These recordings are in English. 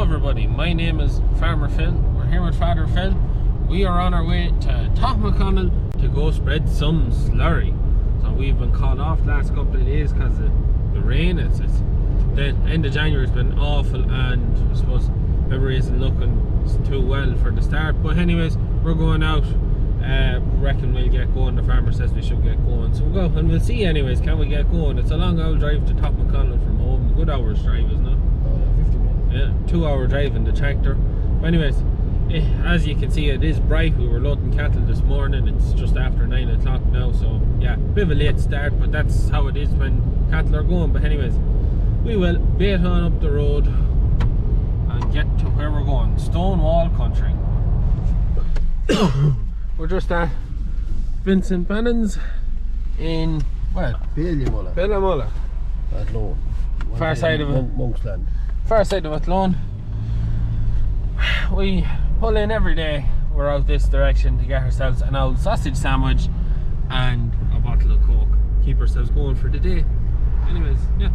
everybody, my name is Farmer Phil. We're here with Father Phil. We are on our way to Top McConnell to go spread some slurry. So we've been called off the last couple of days because of the rain. It's the end of January has been awful, and I suppose February isn't looking too well for the start. But anyways, we're going out. Reckon we'll get going. The farmer says we should get going, so we'll go and we'll see. Anyways, can we get going? It's a long old drive to Top McConnell from home. Good hour's drive, isn't it? 50 minutes. Yeah, 2 hour drive in the tractor. But anyways, as you can see, it is bright. We were loading cattle this morning. It's just after 9 o'clock now, so yeah, bit of a late start, but that's how it is when cattle are going. But anyways, we will bait on up the road and get to where we're going, Stonewall Country. We're just at Vincent Bannon's in, well, Bellamulla. Athlone. Far side of it. Monksland. Far side of Athlone. We pull in every day. We're out this direction to get ourselves an old sausage sandwich and a bottle of Coke. Keep ourselves going for the day. Anyways, yeah.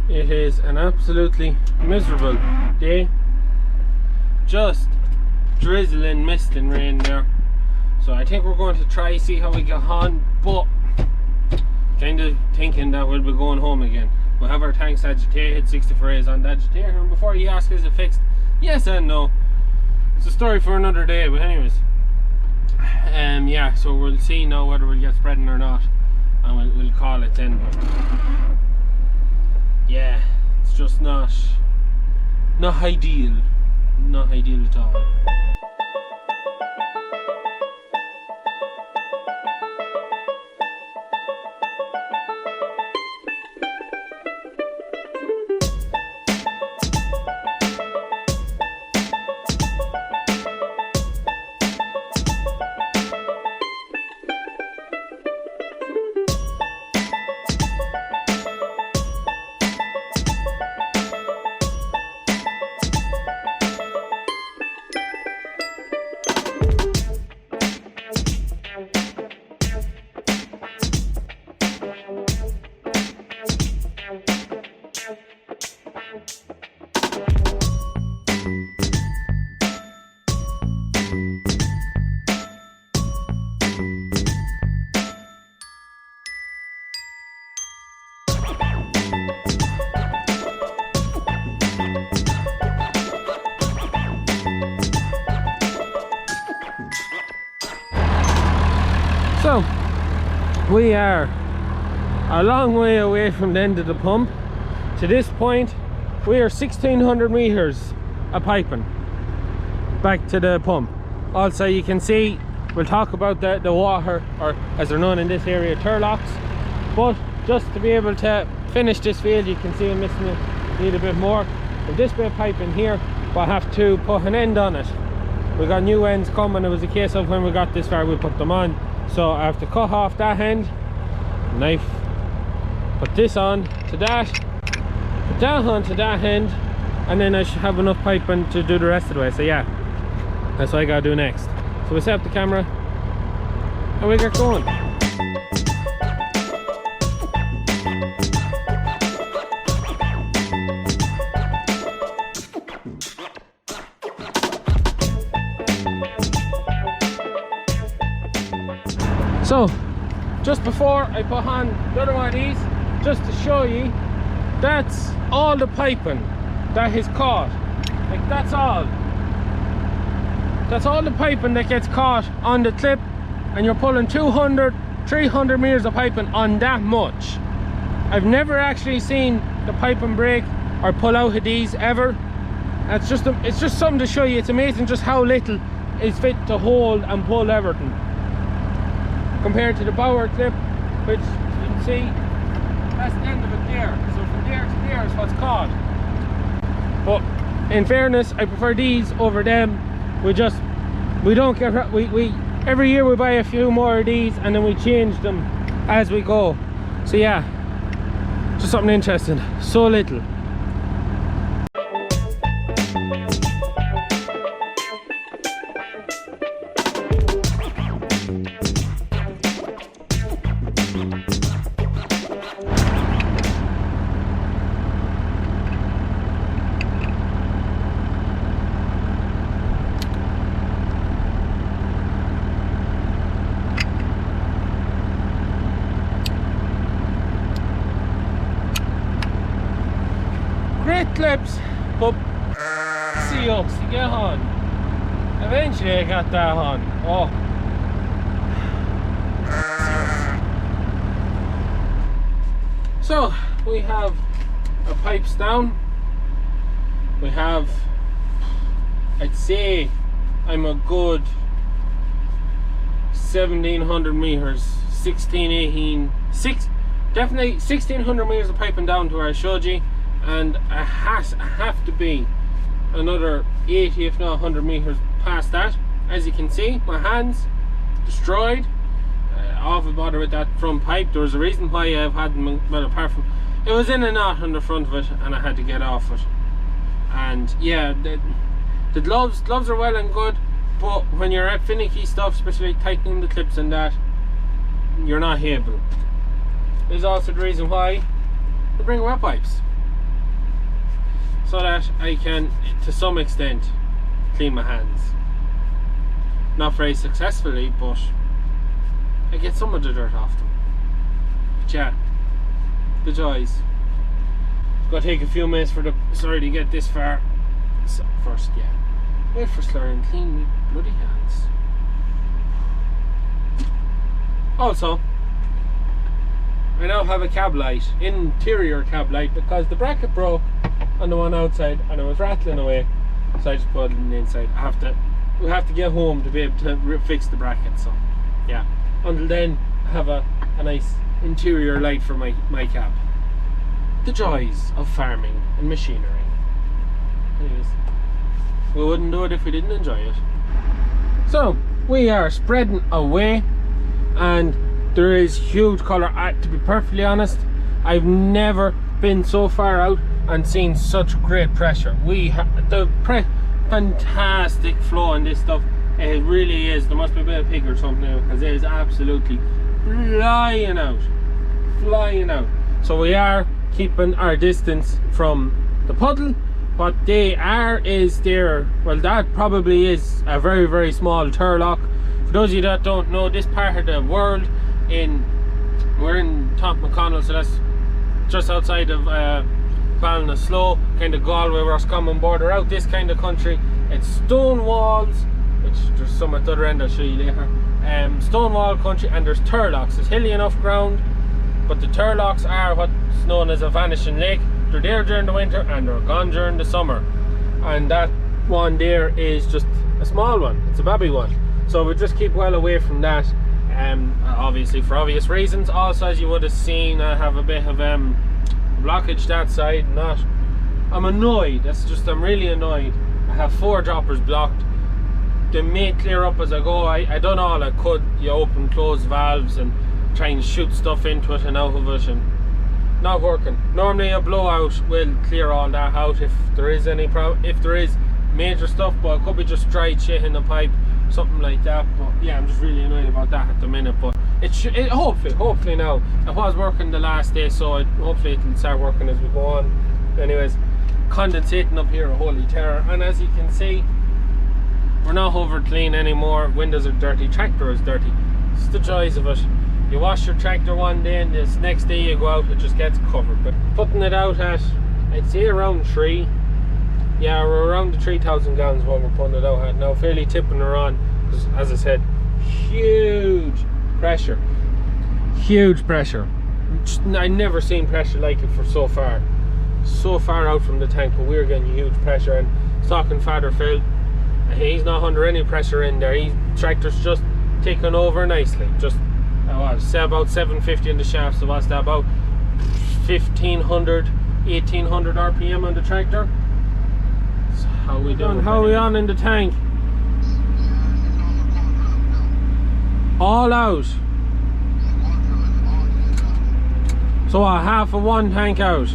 It is an absolutely miserable day. Just drizzling, mist and rain there. So I think we're going to try see how we get on, but kind of thinking that we'll be going home again. We'll have our tanks agitated, 64A's on the agitator, and before you ask, is it fixed? Yes and no. It's a story for another day, but anyways. Yeah, so we'll see now whether we'll get spreading or not, and we'll call it then. But yeah, it's just not ideal. Not ideal at all. So, we are a long way away from the end of the pump. To this point, we are 1600 meters a piping back to the pump. Also, you can see, we'll talk about the water, or as they're known in this area, turlocks. But just to be able to finish this field, you can see I'm missing it, need a bit more. With this bit of piping here, we'll have to put an end on it. We got new ends coming. It was a case of when we got this far, we put them on. So I have to cut off that end, knife, put this on to that, put that on to that end, and then I should have enough piping to do the rest of the way. So yeah, that's what I gotta do next. So we set up the camera and we get going. So just before I put on the other one of these, just to show you, that's all the piping that is caught Like that's all the piping that gets caught on the clip, and you're pulling 200 300 meters of piping on that much. I've never actually seen the piping break or pull out of these ever. It's just something to show you. It's amazing just how little is fit to hold and pull everything compared to the bower clip, which you can see that's the end of it there. So from there to there is what's caught. But in fairness, I prefer these over them. We don't get every year we buy a few more of these and then we change them as we go. So yeah, just something interesting. So little. Great clips, but see ups to get on. Eventually I got that on. Oh. So we have our pipes down. We have, I'd say I'm a good 1700 meters, 16, 18, definitely 1600 meters of piping down to where I showed you. And I have to be another 80 if not 100 meters past that. As you can see, my hands destroyed. Off a bother with that front pipe. There was a reason why I've had them, well, apart from it was in a knot on the front of it and I had to get off it. And yeah, the gloves are well and good, but when you're at finicky stuff, especially tightening the clips and that, you're not able. There's also the reason why they bring wet pipes, so that I can, to some extent, clean my hands. Not very successfully, but I get some of the dirt off them. But yeah, the joys. It's gonna take a few minutes for the Slurry to get this far. So first, yeah, wait for Slurry and clean my bloody hands. Also, I now have a cab light, interior cab light, because the bracket broke on the one outside and it was rattling away, so I just put it in the inside. We have to get home to be able to fix the bracket. So yeah, until then I have a nice interior light for my cab. The joys of farming and machinery. Anyways, we wouldn't do it if we didn't enjoy it. So we are spreading away and there is huge colour. To be perfectly honest, I've never been so far out and seen such great pressure. We have fantastic flow in this stuff. It really is. There must be a bit of pig or something now, because it is absolutely flying out. So we are keeping our distance from the puddle. What they are is there, well, that probably is a very, very small turlock. For those of you that don't know, this part of the world, we're in Top McConnell, so that's just outside of Ballinasloe, kind of Galway, Roscommon border. Out this kind of country, it's stone walls, which there's some at the other end I'll show you later. Stone wall country, and there's turlocks. It's hilly enough ground, but the turlocks are what's known as a vanishing lake. They're there during the winter and they're gone during the summer. And that one there is just a small one. It's a baby one. So we just keep well away from that. Obviously for obvious reasons. Also, as you would have seen, I have a bit of blockage that side. I'm annoyed. I'm really annoyed. I have 4 droppers blocked. They may clear up as I go. I done all I could. You open, close valves and try and shoot stuff into it and out of it, and not working. Normally a blowout will clear all that out if there is any problem, if there is major stuff, but it could be just dry shit in the pipe, something like that. But yeah, I'm just really annoyed about that at the minute. But it hopefully now. It was working the last day, so hopefully it'll start working as we go on. Anyways, condensating up here, a holy terror. And as you can see, we're not over clean anymore. Windows are dirty, tractor is dirty. It's the joys of it. You wash your tractor one day and this next day you go out, it just gets covered. But putting it out at, I'd say around 3, Yeah, we're around the 3,000 gallons what we're putting it out at now. Fairly tipping her on, because as I said, huge pressure. Huge pressure. I never seen pressure like it for so far out from the tank, but we're getting huge pressure. And talking Father Phil, he's not under any pressure in there. Tractor's just taking over nicely. Just say about 750 in the shaft, so what's that, about 1500 1800 RPM on the tractor. So how we doing? How are we on in the tank? All out. So half of one tank out.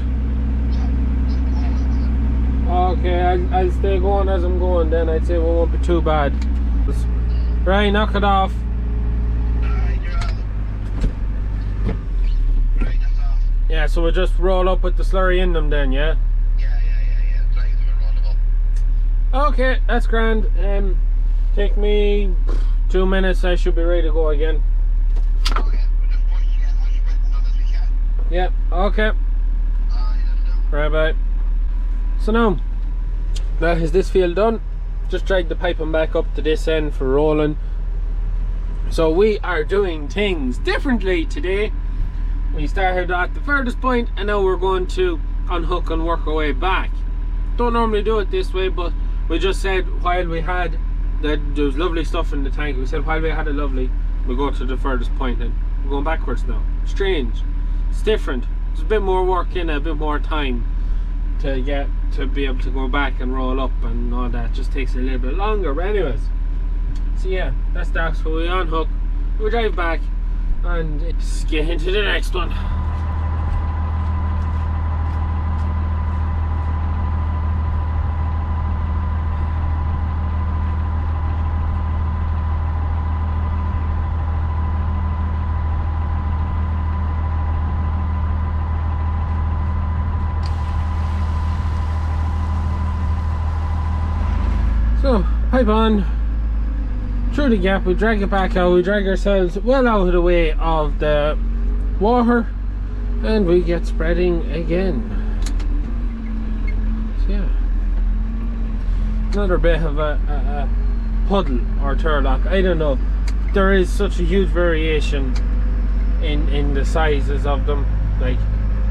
Okay, I'll stay going as I'm going then. I'd say we won't be too bad. Right, knock it off. Yeah, so we'll just roll up with the slurry in them then, yeah? Yeah. Okay, that's grand. Take me 2 minutes, I should be ready to go again. Okay, we'll just push as we can. Yeah, okay. Right, bye. So now, that is this field done. Just drag the piping back up to this end for rolling. So we are doing things differently today. We started at the furthest point and now we're going to unhook and work our way back. Don't normally do it this way, but we just said while we had there was lovely stuff in the tank, we said while we had it lovely, we'll go to the furthest point, and we're going backwards now. Strange, it's different. There's a bit more work in it, a bit more time to get to be able to go back and roll up and all that. Just takes a little bit longer, but anyways, so yeah, that's that. So we unhook, we drive back, and let's get into the next one. So, pipe on, through the gap, we drag it back out, we drag ourselves well out of the way of the water, and we get spreading again. So yeah, another bit of a puddle or turlock, I don't know. There is such a huge variation in the sizes of them. Like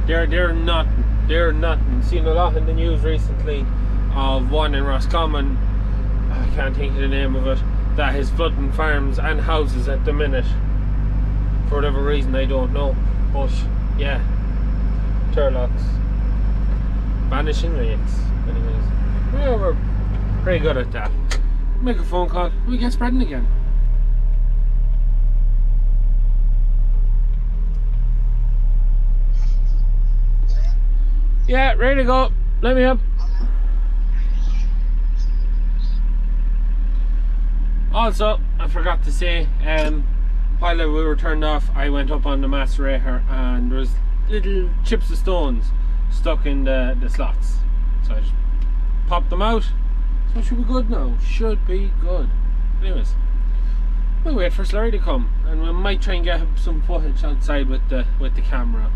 they're nothing. Seen a lot in the news recently of one in Roscommon, I can't think of the name of it, that is flooding farms and houses at the minute. For whatever reason, I don't know. But yeah, turlocks, vanishing rates. Anyways, yeah, we're pretty good at that. Make a phone call, we get spreading again. Yeah, ready to go. Let me up. Also, I forgot to say, while we were turned off, I went up on the macerator and there was little chips of stones stuck in the slots. So I just popped them out. So it should be good now. Should be good. Anyways, we'll wait for Slurry to come, and we might try and get some footage outside with the camera.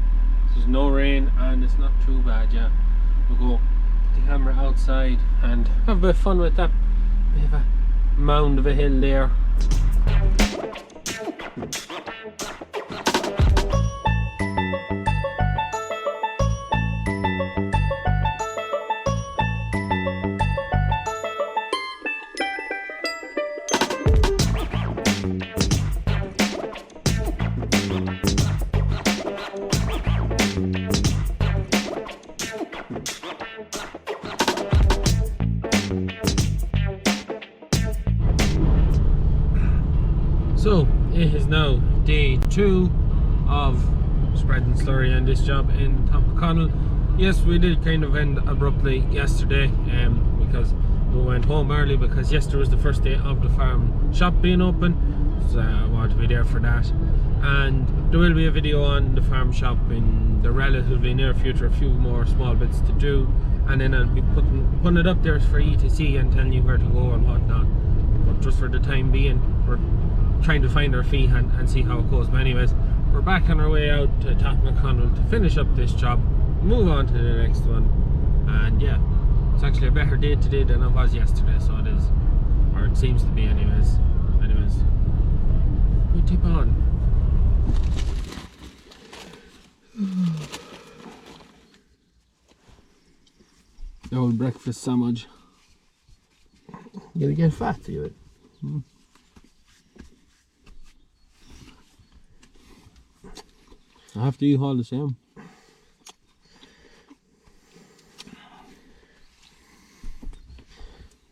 There's no rain and it's not too bad. Yeah, we'll go put the camera outside and have a bit of fun with that. Bit of a mound of a hill there. So it is now day 2 of spreading slurry on this job in Tompaconnell. Yes, we did kind of end abruptly yesterday because we went home early, because yesterday was the first day of the farm shop being open, so I wanted to be there for that. And there will be a video on the farm shop in the relatively near future, a few more small bits to do, and then I'll be putting it up there for you to see and telling you where to go and whatnot. But just for the time being, we're trying to find our feet and see how it goes. But anyways, we're back on our way out to Tompaconnell to finish up this job, move on to the next one, and yeah, It's actually a better day today than it was yesterday, so it is. Or it seems to be anyways. We tip on. The old breakfast sandwich. You're gonna get fat, are you? I have to eat all the same.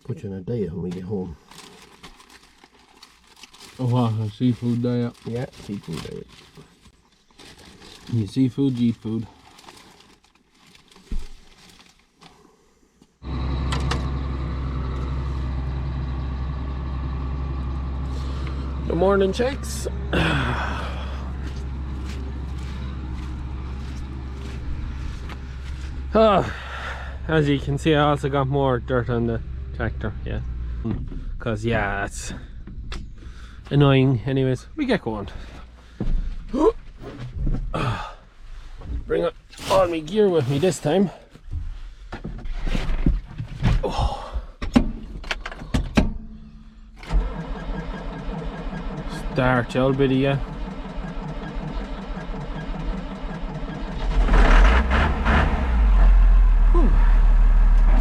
Put you on a diet when we get home. Oh wow, a seafood diet. Yeah, seafood diet. You seafood, you eat food. Good morning, chicks. As you can see, I also got more dirt on the tractor, yeah. Because, yeah, it's annoying. Anyways, we get going. Bring all my gear with me this time. Start, you old biddy, yeah.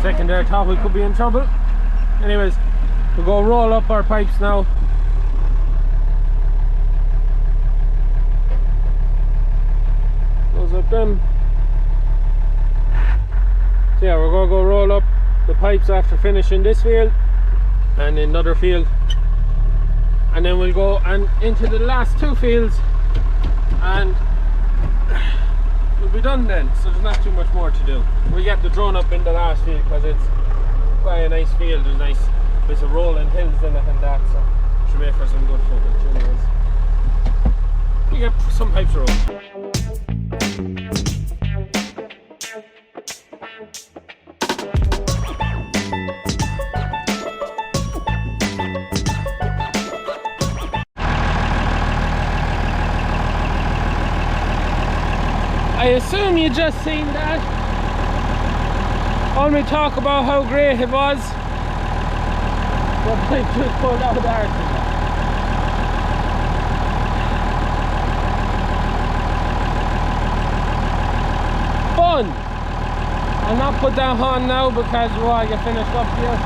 Second there, thought we could be in trouble. Anyways, we'll go roll up our pipes now. Close up them. So yeah, we're gonna go roll up the pipes after finishing this field and another field, and then we'll go and into the last two fields and we'll be done then. So there's not too much more to do. We get the drone up in the last field because it's quite a nice field. There's nice bits of rolling hills in it and that, so should make for some good footage anyways. We get some pipes rolled. I assume you just seen that. Only talk about how great it was. But I just pulled out arson. Fun! I'll not put that on now because I get finished up here.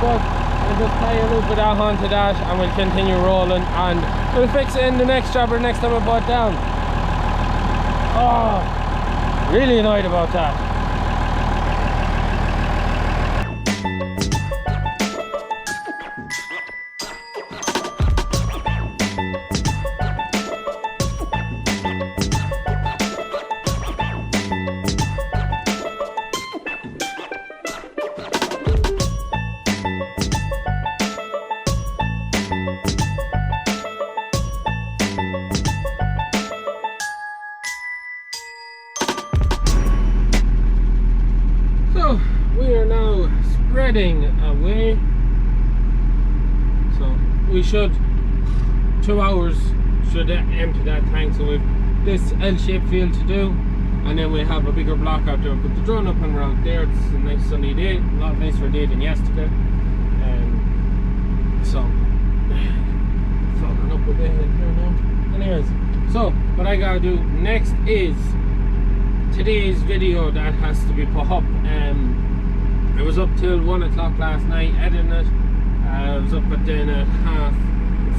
But I'll just tie a loop of that onto that and we'll continue rolling and we'll fix it in the next job or next time I put it down. Oh! Really annoyed about that. So we are now spreading away, so we should 2 hours should empty that tank. So we've this L-shaped field to do and then we have a bigger block out there. Put the drone up and we're out there. It's a nice sunny day, a lot nicer day than yesterday, so following up a bit in here now. Anyways, so what I gotta do next is today's video that has to be put up. I was up till 1 o'clock last night editing it. I was up at then at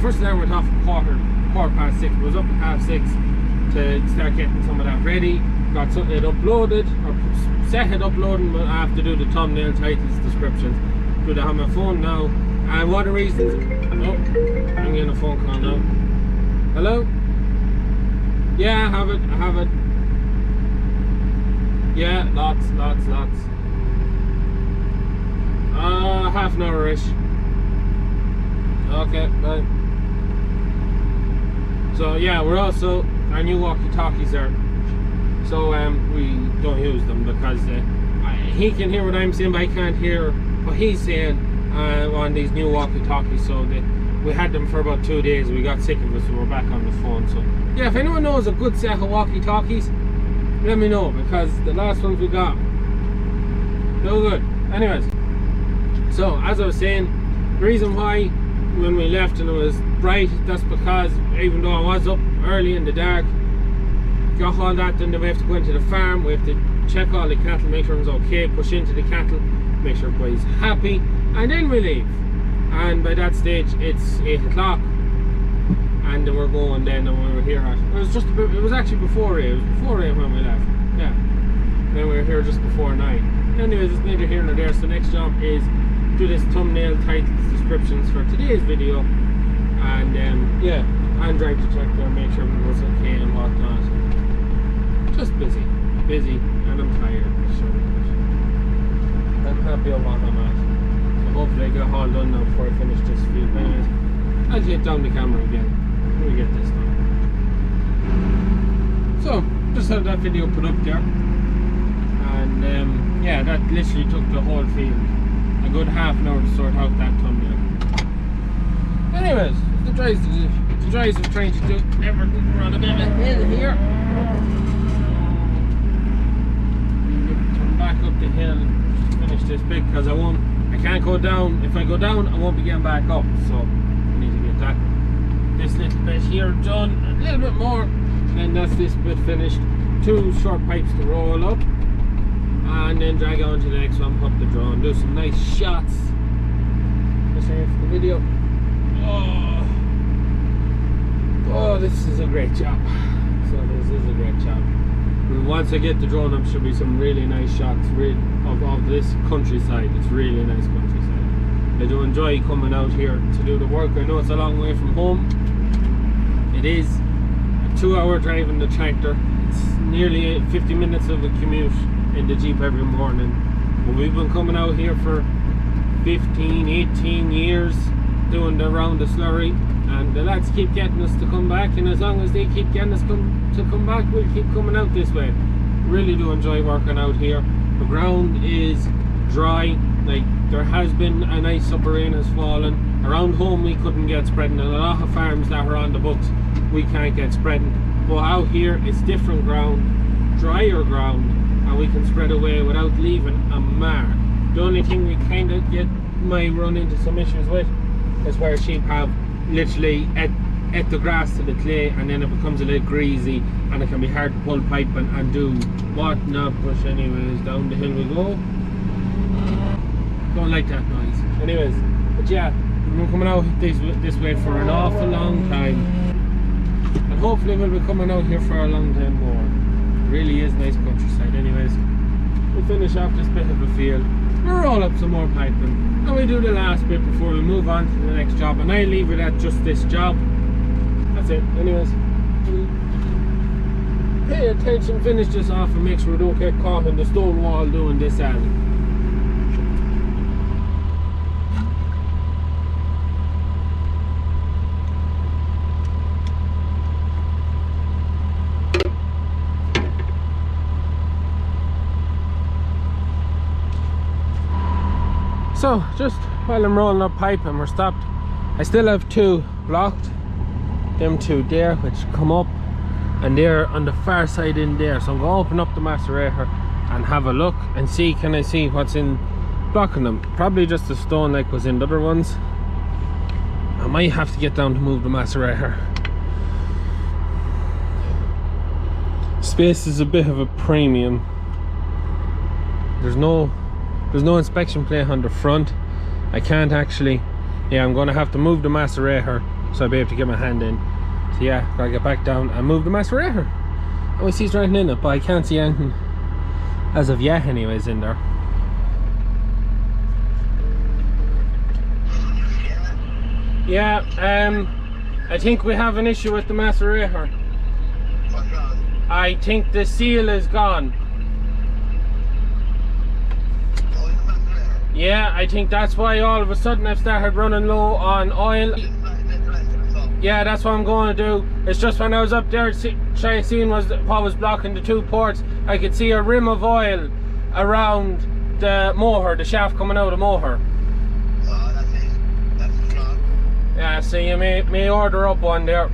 first alarm went off at quarter past 6. I was up at 6:30 to start getting some of that ready. Got it uploaded, or set it uploading, but I have to do the thumbnail, titles, descriptions. Do that on my phone now. And one of the reasons, oh, I'm getting a phone call now. Hello? Yeah, I have it. Yeah, lots. Half an hour-ish. Okay, bye. So yeah, we're also, our new walkie-talkies are, so we don't use them because he can hear what I'm saying, but I can't hear what he's saying on these new walkie-talkies. So we had them for about 2 days, we got sick of it, so we're back on the phone. So yeah, if anyone knows a good set of walkie-talkies, let me know, because the last ones we got, no good. Anyways, so as I was saying, the reason why when we left and it was bright, that's because even though I was up early in the dark, got all that, then we have to go into the farm, we have to check all the cattle, make sure everyone's okay, push into the cattle, make sure everybody's happy, and then we leave. And by that stage it's 8 o'clock, and then we're going then, and we were here at, it was actually before 8, it was before 8 when we left, yeah. Then we were here just before 9. Anyways, it's neither here nor there, so the next job is do this thumbnail, titles, descriptions for today's video, and yeah, and drive to check there, make sure everything was okay and whatnot. Just busy, and I'm tired, so I'm happy of what I'm at. So hopefully I get it all done now before I finish this field. But anyways, I'll get down the camera again when we get this done. So, just had that video put up there, and yeah, that literally took the whole field a good half an hour to sort out that thumbnail. Anyways, the drives of trying to do everything. We're on a bit of a hill here. Turn back up the hill and finish this bit, because I can't go down. If I go down, I won't be getting back up, so I need to get this little bit here done, a little bit more, and then that's this bit finished. 2 short pipes to roll up, and then drag on to the next one, pop the drone, do some nice shots. Let's see for the video. Oh, this is a great job. So this is a great job. And once I get the drone up, should be some really nice shots of this countryside. It's really nice countryside. I do enjoy coming out here to do the work. I know it's a long way from home. It is a 2-hour drive in the tractor. It's nearly 50 minutes of a commute in the Jeep every morning. But we've been coming out here for 15, 18 years doing the round of Slurry, and the lads keep getting us to come back, and as long as they keep getting us to come back, we'll keep coming out this way. Really do enjoy working out here. The ground is dry, like there has been a nice upper rain has fallen. Around home we couldn't get spreading, and a lot of farms that are on the books we can't get spreading, but out here it's different ground, drier ground, and we can spread away without leaving a mark. The only thing we kind of might run into some issues with is where sheep have literally at the grass to the clay, and then it becomes a little greasy and it can be hard to pull pipe and do whatnot. But anyways, down the hill we go. Don't like that noise. Anyways, but yeah, we've been coming out this way for an awful long time, and hopefully we'll be coming out here for a long time more. It really is nice countryside. Anyways, we'll finish off this bit of a field, we'll roll up some more piping, and we do the last bit before we move on to the next job, and I leave it at just this job. That's it. Anyways, pay attention, finish this off, and make sure we don't get caught in the stone wall doing this alley. So just while I'm rolling up pipe and we're stopped, I still have 2 blocked, them 2 there which come up, and they're on the far side in there. So I'm going to open up the macerator and have a look and see, can I see what's in blocking them. Probably just a stone like was in the other ones. I might have to get down to move the macerator. Space is a bit of a premium. There's no inspection plate on the front. I can't actually, yeah, I'm going to have to move the macerator so I'll be able to get my hand in. So yeah, gotta get back down and move the macerator. And we see it's right in it, but I can't see anything as of yet anyways in there. Yeah, I think we have an issue with the macerator. What's wrong? I think the seal is gone. Yeah, I think that's why all of a sudden I've started running low on oil. Yeah, that's what I'm going to do. It's just when I was up there trying to see what was blocking the 2 ports, I could see a rim of oil around the motor, the shaft coming out of the motor. Oh, that's it. That's what's wrong. Yeah, so you may order up one there. Okay,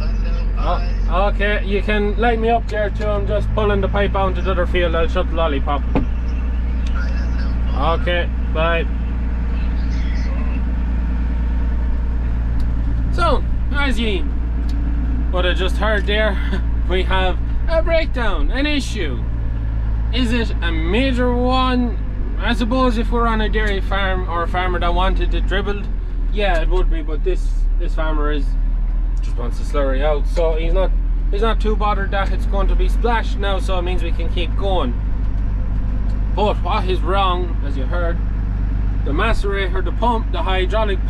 that's it. Oh, okay, you can light me up there too. I'm just pulling the pipe out into the other field. I'll shut the lollipop. Okay, bye. So, as ye would have just heard there, we have a breakdown, an issue. Is it a major one? I suppose if we're on a dairy farm or a farmer that wanted it dribbled, yeah, it would be, but this farmer just wants the slurry out, so he's not too bothered that it's going to be splashed now, so it means we can keep going. But what is wrong, as you heard, the macerator, the pump, the hydraulic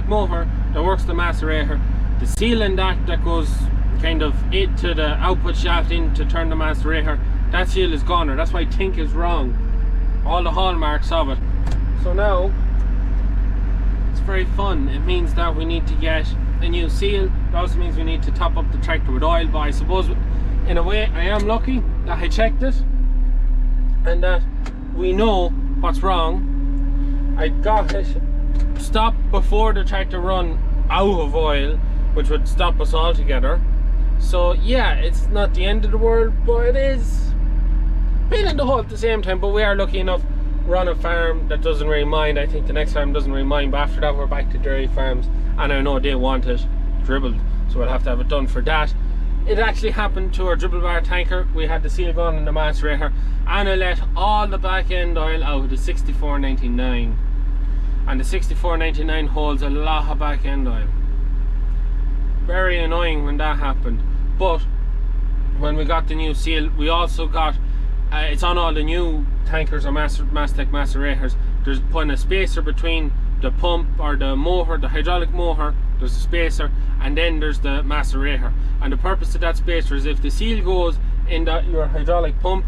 motor that works the macerator, the seal in that goes kind of into the output shaft in to turn the macerator, that seal is gone, or that's why I think is wrong. All the hallmarks of it. So now it's very fun. It means that we need to get a new seal. It also means we need to top up the tractor with oil, but I suppose in a way I am lucky that I checked it and that we know what's wrong. I got it stopped before the tractor run out of oil, which would stop us altogether. So yeah, it's not the end of the world, but it is pain in the hole at the same time. But we are lucky enough we're on a farm that doesn't really mind. I think the next farm doesn't really mind, but after that we're back to dairy farms, and I know they want it dribbled, so we'll have to have it done for that. It actually happened to our dribble bar tanker. We had the seal gun in the macerator, and I let all the back end oil out of the 6499, and the 6499 holds a lot of back end oil. Very annoying when that happened. But when we got the new seal, we also got it's on all the new tankers or Mastec macerators, there's putting a spacer between the pump or the motor, the hydraulic motor, there's a spacer, and then there's the macerator. And the purpose of that spacer is if the seal goes in your hydraulic pump,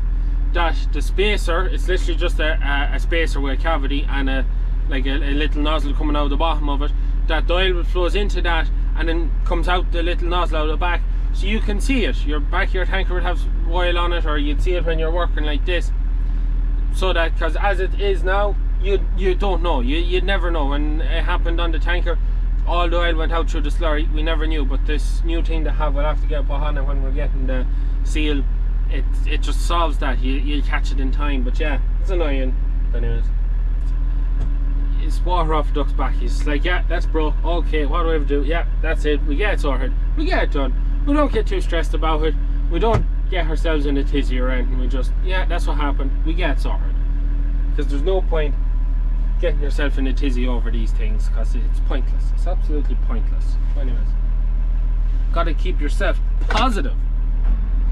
that the spacer, it's literally just a spacer with a cavity and a little nozzle coming out of the bottom of it, that the oil flows into that and then comes out the little nozzle out the back, so you can see it. Your back of your tanker would have oil on it, or you'd see it when you're working like this, so that, because as it is now, you don't know, you'd never know. When it happened on the tanker, all the oil went out through the slurry, we never knew. But this new thing to have, we'll have to get put on it when we're getting the seal. It just solves that. You'll catch it in time. But yeah, it's annoying. Anyways, it's water off the duck's back. He's like, yeah, that's broke. Okay, what do I have to do? Yeah, that's it. We get it sorted. We get it done. We don't get too stressed about it. We don't get ourselves in a tizzy or anything. We just, yeah, that's what happened. We get it sorted. Because there's no point getting yourself in a tizzy over these things, because it's pointless. It's absolutely pointless. Anyways, gotta keep yourself positive.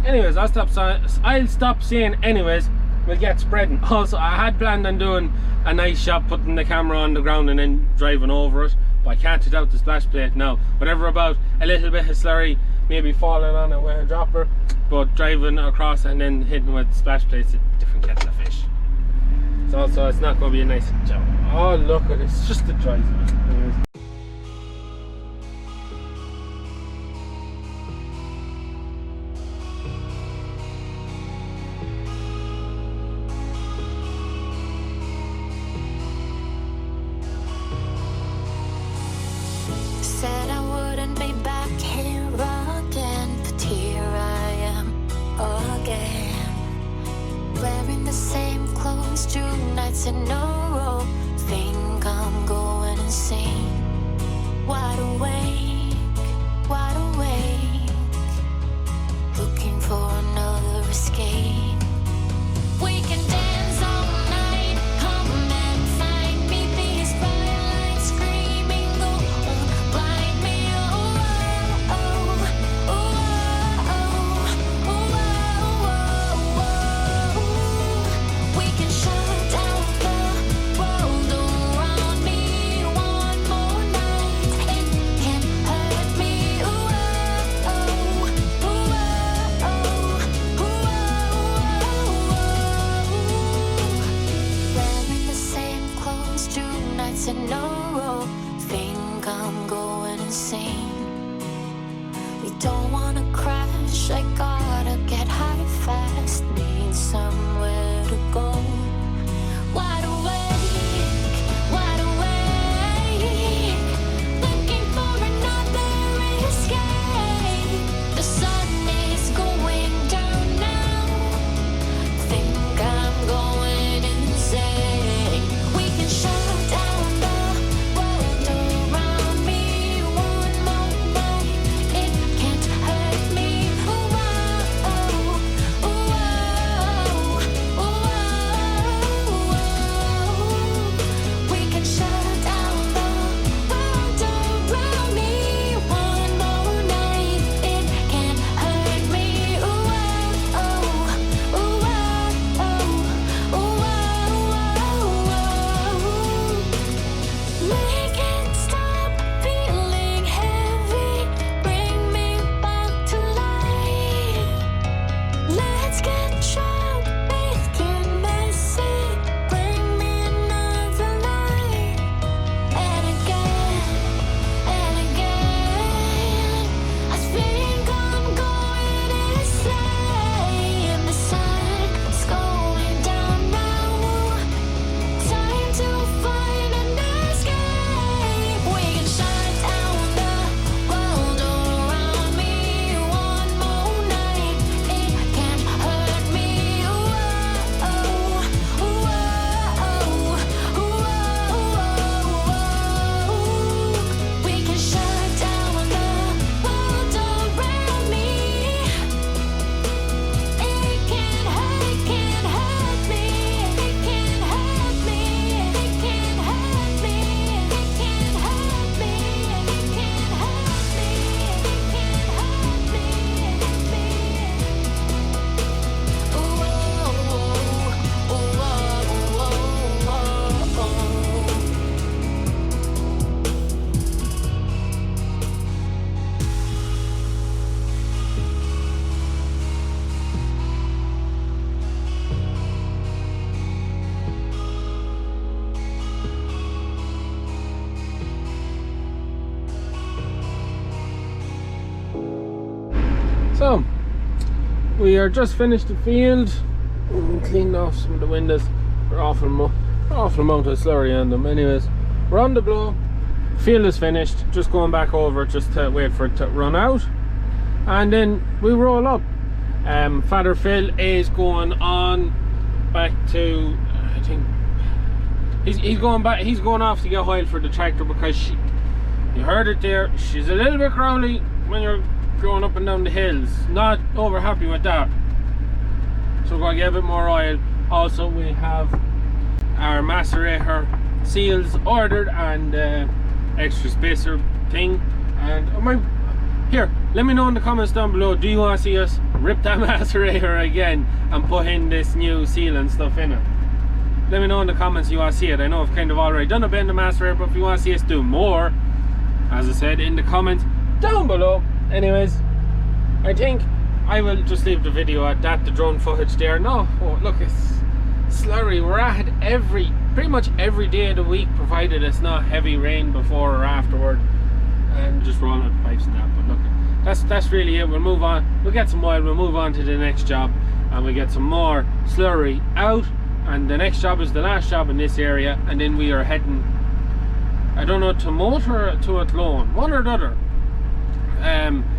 Anyways, I'll stop saying anyways. We'll get spreading. Also, I had planned on doing a nice shot, putting the camera on the ground and then driving over it, but I can't take out the splash plate now. Whatever about a little bit of slurry maybe falling on it with a dropper, but driving across and then hitting with the splash plate's a different kettle of fish. So also, it's not going to be a nice job. Oh, look at it, it's just a dry spot. Said I wouldn't be back here again, but here I am again, wearing the same clothes 2 nights in a row. Think I'm going insane. Wide awake, looking for another escape. We can dance all night, come and find me. These firelights screaming, go on, blind me. Oh, oh, oh, oh, oh, oh, oh. We can shut down the world around me one more night. It can hurt me. Oh, oh, oh, oh, oh, oh, oh. Wearing the same clothes 2 nights in a row. Think I'm going insane. We don't wanna crash. I gotta get high fast. Need somewhere to go. Wide awake, looking for another escape. The sun is going down now. Think I'm going insane. We are just finished the field, cleaned off some of the windows. They're awful amount of slurry on them. Anyways, we're on the blow. Field is finished, just going back over just to wait for it to run out, and then we roll up. Father Phil is going on back to, I think he's going off to get oil for the tractor, because you heard it there, she's a little bit crowly when you're going up and down the hills. Not over happy with that, so we're going to get a bit more oil. Also, we have our macerator seals ordered and extra spacer thing. And here, let me know in the comments down below, do you want to see us rip that macerator again and put in this new seal and stuff in it? Let me know in the comments you want to see it. I know I've kind of already done a bit in the macerator, but if you want to see us do more, as I said, in the comments down below. Anyways, I think I will just leave the video at that. The drone footage there. No, oh, look, it's Slurry. We're at pretty much every day of the week, provided it's not heavy rain before or afterward, and just rolling out the pipes and that. But look, that's really it. We'll move on. We'll get some oil. We'll move on to the next job, and we get some more slurry out. And the next job is the last job in this area, and then we are heading, I don't know, to Moat or to Athlone, one or the other.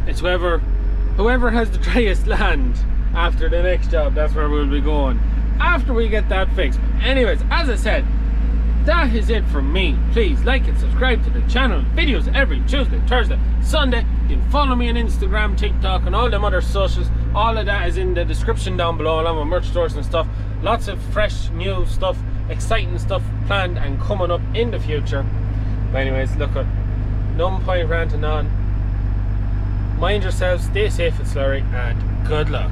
It's whoever has the driest land after the next job, that's where we'll be going after we get that fixed. Anyways, as I said, that is it from me. Please like and subscribe to the channel. Videos every Tuesday, Thursday, Sunday. You can follow me on Instagram, TikTok, and all them other socials. All of that is in the description down below, along with merch stores and stuff. Lots of fresh new stuff, exciting stuff planned and coming up in the future. But anyways, look, no point ranting on. Mind yourselves, stay safe at Slurry, and good luck.